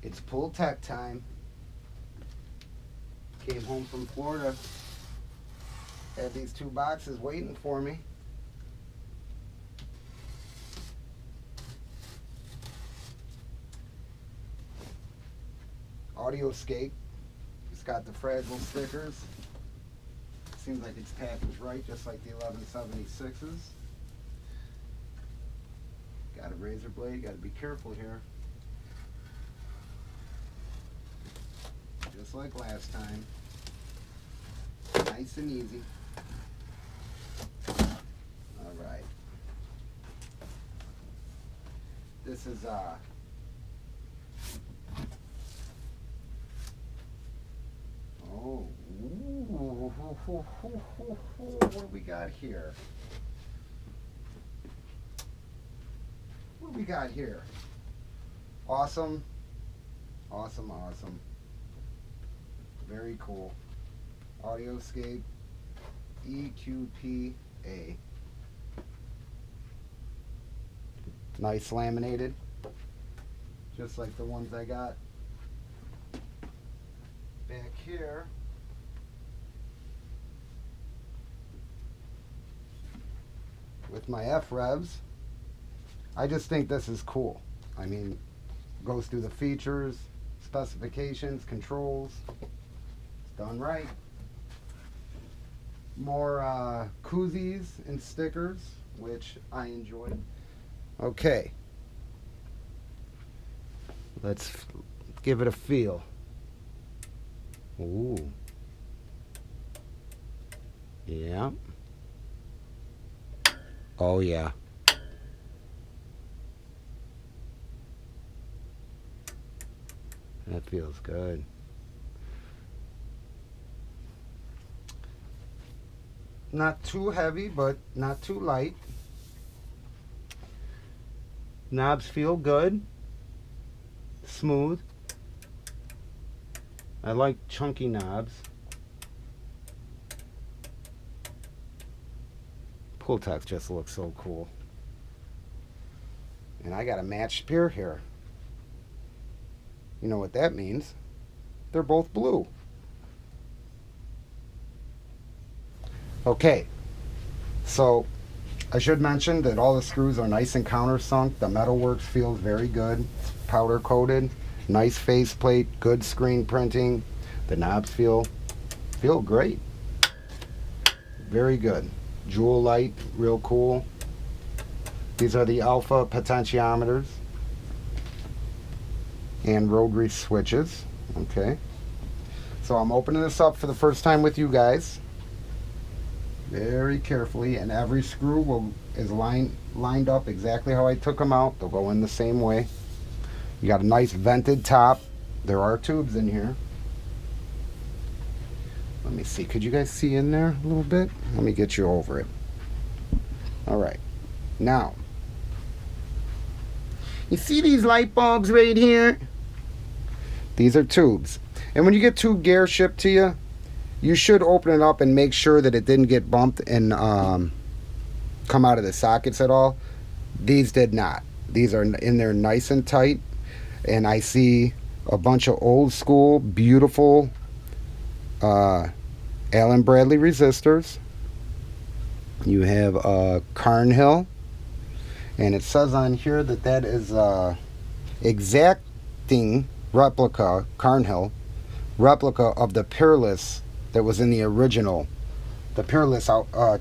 It's pull tech time. Came home from Florida. Had these 2 boxes waiting for me. Audioscape. It's got the fragile stickers. Seems like it's packaged right, just like the 1176s. Got a razor blade. Got to be careful here. Just like last time. Nice and easy. All right. This is oh, ooh, what do we got here? What do we got here? Awesome, awesome, awesome. Very cool. Audioscape EQP-A. Nice laminated, just like the ones I got back here. With my F-Revs. I just think this is cool. I mean, goes through the features, specifications, controls. It's done right. More koozies and stickers, which I enjoy. Okay. Let's give it a feel. Ooh. Yeah. Oh yeah. That feels good. Not too heavy, but not too light. Knobs feel good. Smooth. I like chunky knobs. Pull text just looks so cool. And I got a matched pair here. You know what that means? They're both blue. Okay, so I should mention that all the screws are nice and countersunk. The metalwork feels very good. It's powder coated. Nice faceplate, good screen printing. The knobs feel great. Very good. Jewel light, real cool. These are the alpha potentiometers and rotary switches. Okay, so I'm opening this up for the first time with you guys. Very carefully, and every screw is lined up exactly how I took them out. They'll go in the same way. You got a nice vented top. There are tubes in here. Let me see. Could you guys see in there a little bit? Let me get you over it. All right. Now, you see these light bulbs right here? These are tubes. And when you get tube gear shipped to you, you should open it up and make sure that it didn't get bumped and come out of the sockets at all. These did not. These are in there nice and tight. And I see a bunch of old school, beautiful Allen Bradley resistors. You have Carnhill. And it says on here that that is exacting replica, Carnhill, replica of the Peerless that was in the original, the Peerless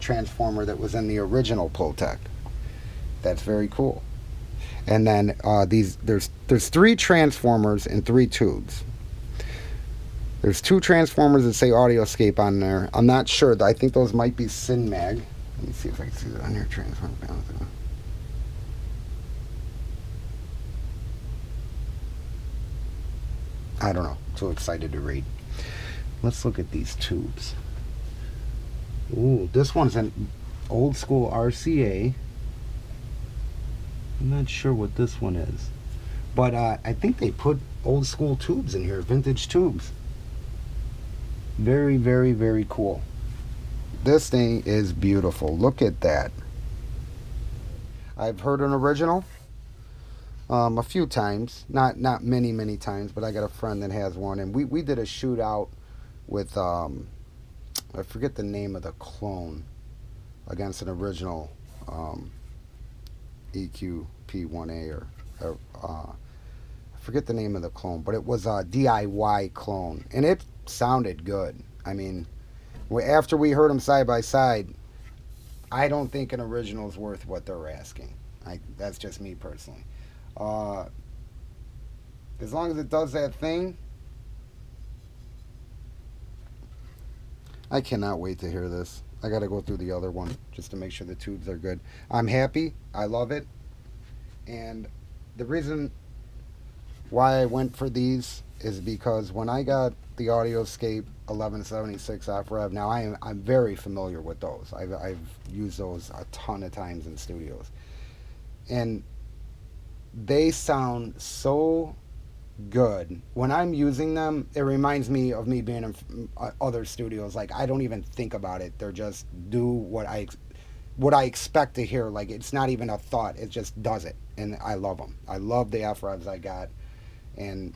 transformer that was in the original Pultec. That's very cool. And then there's 3 transformers and 3 tubes. There's 2 transformers that say Audioscape on there. I'm not sure. I think those might be SynMag. Let me see if I can see that on here. Transformer balance. I don't know. Too excited to read. Let's look at these tubes. Ooh, this one's an old school RCA. I'm not sure what this one is. But I think they put old school tubes in here, vintage tubes. Very, very, very cool. This thing is beautiful. Look at that. I've heard an original. a few times, not many times, but I got a friend that has one, and we did a shootout with I forget the name of the clone against an original EQP-A or I forget the name of the clone, but it was a DIY clone, and it sounded good. I mean, after we heard them side by side, I don't think an original is worth what they're asking. That's just me personally. Uh, as long as it does that thing, I cannot wait to hear this. I got to go through the other one just to make sure the tubes are good. I'm happy. I love it. And the reason why I went for these is because when I got the Audioscape 1176 F-Rev, now I'm very familiar with those. I've used those a ton of times in studios. And they sound so good. When I'm using them, it reminds me of me being in other studios. Like, I don't even think about it. They're just do what I expect to hear. Like, it's not even a thought. It just does it. And I love them. I love the F-Revs I got. And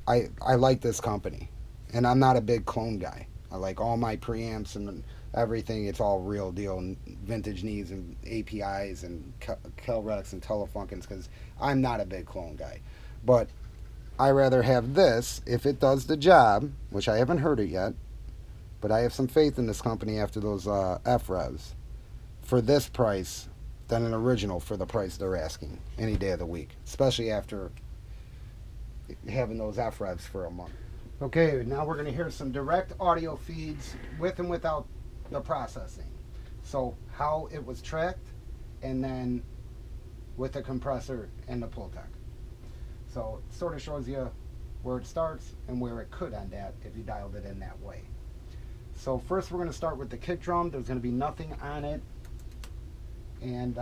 I like this company. And I'm not a big clone guy. I like all my preamps and everything. It's all real deal and vintage needs and APIs and Kelrex and Telefunkins, because I'm not a big clone guy. But I rather have this if it does the job, which I haven't heard it yet. But I have some faith in this company after those F-Revs for this price than an original for the price they're asking any day of the week, especially after having those F-Revs for a month. Okay, now we're going to hear some direct audio feeds with and without the processing. So how it was tracked, and then with the compressor and the Pultec. So it sort of shows you where it starts and where it could end at if you dialed it in that way. So first we're going to start with the kick drum. There's going to be nothing on it. And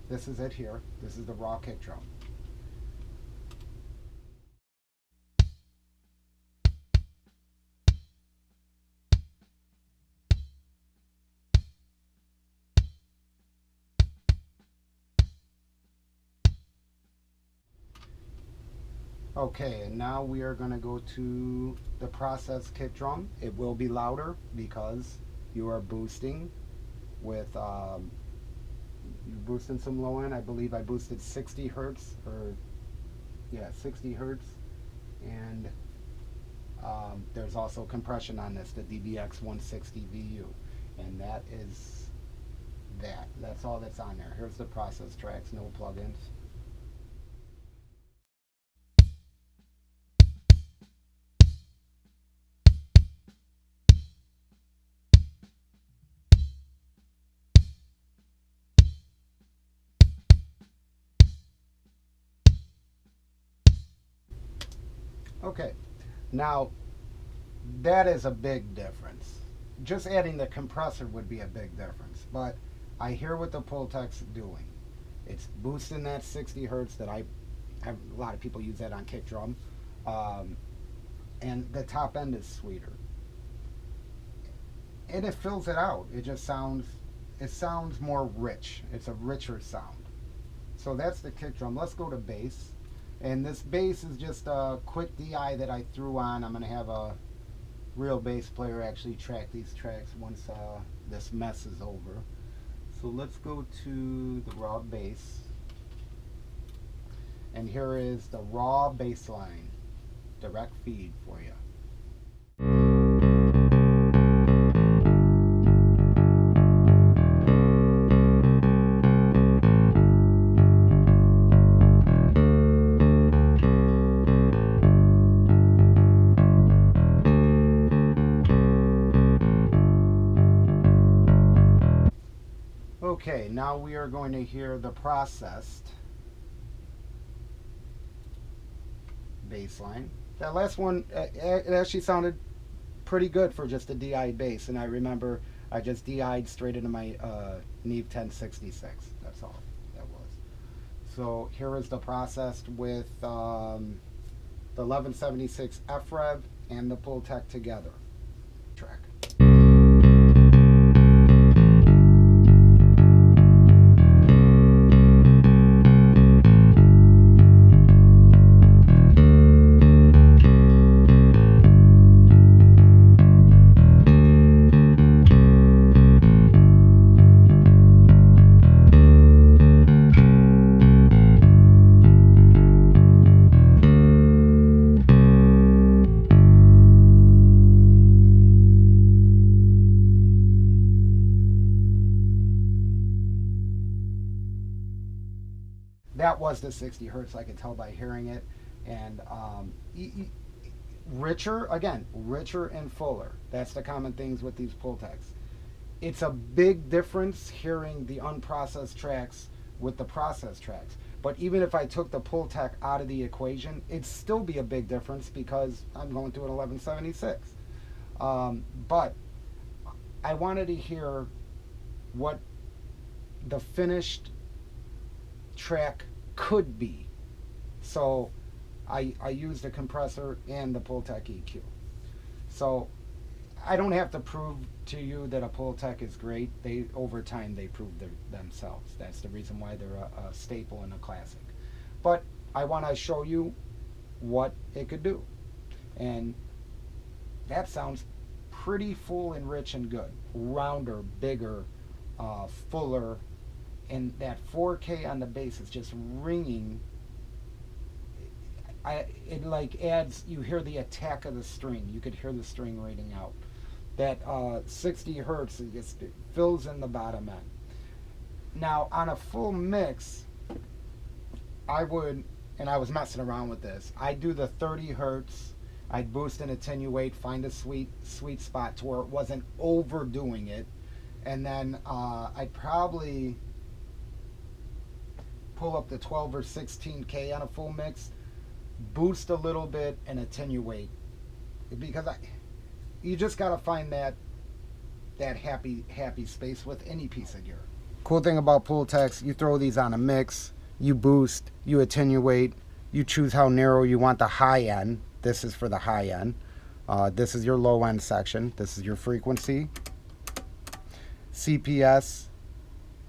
this is it here. This is the raw kick drum. Okay, and now we are going to go to the processed kick drum. It will be louder because you are boosting with you're boosting some low end. I believe I boosted 60 hertz, or yeah, 60 hertz, and there's also compression on this, the DBX 160 VU, and that is that. That's all that's on there. Here's the process tracks, no plugins. Okay, now that is a big difference. Just adding the compressor would be a big difference, but I hear what the Pultec's doing. It's boosting that 60 hertz that I have. A lot of people use that on kick drum, and the top end is sweeter, and it fills it out. It just sounds, it sounds more rich. It's a richer sound. So that's the kick drum. Let's go to bass. And this bass is just a quick DI that I threw on. I'm going to have a real bass player actually track these tracks once this mess is over. So let's go to the raw bass. And here is the raw bass line, direct feed for you. Okay, now we are going to hear the processed bass line. That last one, it actually sounded pretty good for just a DI bass, and I remember I just DI'd straight into my Neve 1066. That's all that was. So here is the processed with the 1176 F-Rev and the Pultec together track. that was the 60 hertz. I could tell by hearing it. And richer, again, richer and fuller. That's the common things with these Pultecs. It's a big difference hearing the unprocessed tracks with the processed tracks. But even if I took the Pultec out of the equation, it'd still be a big difference because I'm going through an 1176. But I wanted to hear what the finished track could be. So I used the compressor and the Pultec EQ. So I don't have to prove to you that a Pultec is great. Over time they prove themselves. That's the reason why they're a staple and a classic. But I want to show you what it could do. And that sounds pretty full and rich and good. Rounder, bigger, fuller, and that 4K on the bass is just ringing. It like adds, you hear the attack of the string. You could hear the string rating out. That 60 hertz, it fills in the bottom end. Now on a full mix, I would, and I was messing around with this, I'd do the 30 hertz, I'd boost and attenuate, find a sweet spot to where it wasn't overdoing it, and then I'd probably pull up the 12 or 16K on a full mix, boost a little bit and attenuate, because you just got to find that happy space with any piece of gear. Cool thing about Pultecs, you throw these on a mix, you boost, you attenuate, you choose how narrow you want the high end. This is for the high end. This is your low end section. This is your frequency. CPS,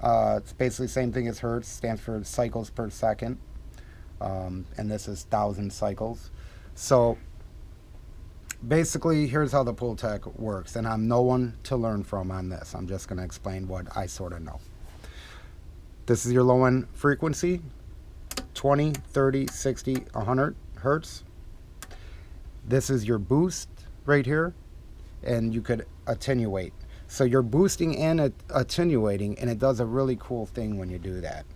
it's basically the same thing as hertz, stands for cycles per second. And this is 1,000 cycles. So basically, here's how the Pultec works, and I'm no one to learn from on this. I'm just going to explain what I sort of know. This is your low end frequency, 20, 30, 60, 100 hertz. This is your boost right here, and you could attenuate. So you're boosting and attenuating, and it does a really cool thing when you do that.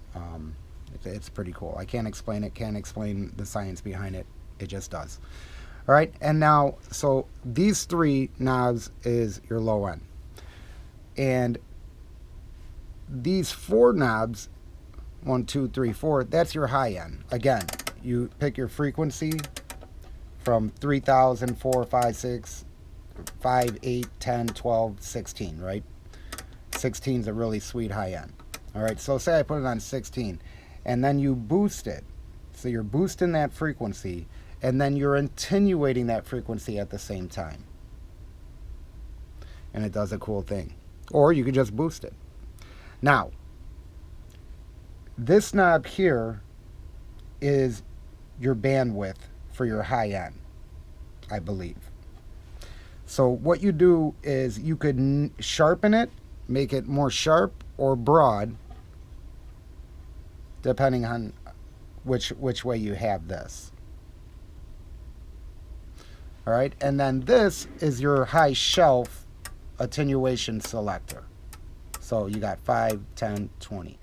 It's pretty cool. I can't explain it, can't explain the science behind it. It just does. All right, and now, so these three knobs is your low end. And these four knobs, 1, 2, 3, 4, that's your high end. Again, you pick your frequency from 3,000, 4, 5, 6, 5, 8, 10, 12, 16, right? 16 is a really sweet high end. All right, so say I put it on 16, and then you boost it. So you're boosting that frequency, and then you're attenuating that frequency at the same time. And it does a cool thing. Or you could just boost it. Now, this knob here is your bandwidth for your high end, I believe. So what you do is you could sharpen it, make it more sharp or broad, depending on which way you have this. All right, and then this is your high shelf attenuation selector. So you got 5, 10, 20.